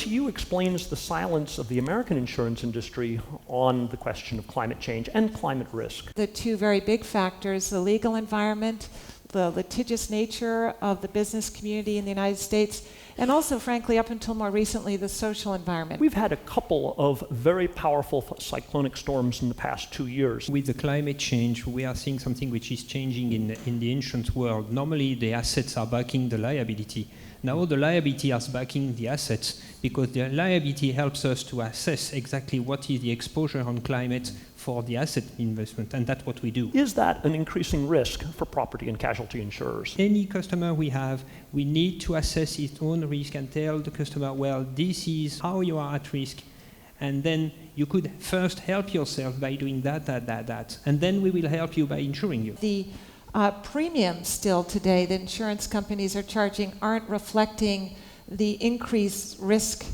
to you explains the silence of the American insurance industry on the question of climate change and climate risk? The two very big factors, the legal environment, the litigious nature of the business community in the United States, and also, frankly, up until more recently, the social environment. We've had a couple of very powerful cyclonic storms in the past 2 years. With the climate change, we are seeing something which is changing in the insurance world. Normally, the assets are backing the liability. Now the liability is backing the assets because the liability helps us to assess exactly what is the exposure on climate for the asset investment, and that's what we do. Is that an increasing risk for property and casualty insurers? Any customer we have, we need to assess its own risk and tell the customer, well, this is how you are at risk. And then you could first help yourself by doing that. And then we will help you by insuring you. The premiums still today that insurance companies are charging aren't reflecting the increased risk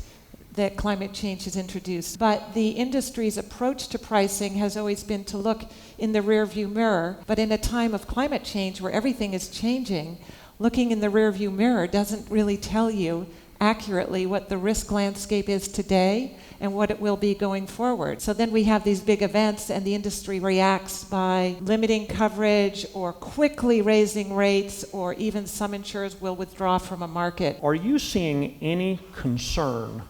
that climate change has introduced. But the industry's approach to pricing has always been to look in the rearview mirror. But in a time of climate change where everything is changing, looking in the rearview mirror doesn't really tell you accurately what the risk landscape is today and what it will be going forward. So then we have these big events and the industry reacts by limiting coverage or quickly raising rates, or even some insurers will withdraw from a market. Are you seeing any concern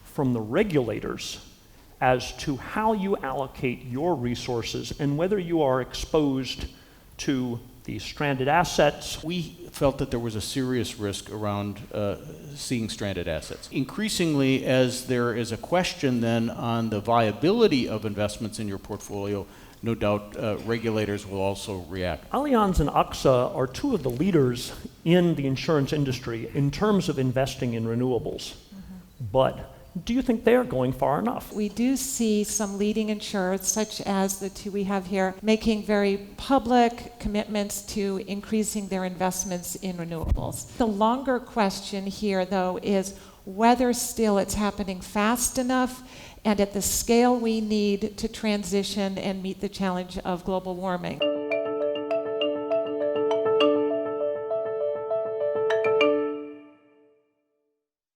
from the regulators as to how you allocate your resources and whether you are exposed to these stranded assets? We felt that there was a serious risk around seeing stranded assets. Increasingly, as there is a question then on the viability of investments in your portfolio, no doubt regulators will also react. Allianz and AXA are two of the leaders in the insurance industry in terms of investing in renewables. But do you think they're going far enough? We do see some leading insurers, such as the two we have here, making very public commitments to increasing their investments in renewables. The longer question here, though, is whether still it's happening fast enough and at the scale we need to transition and meet the challenge of global warming.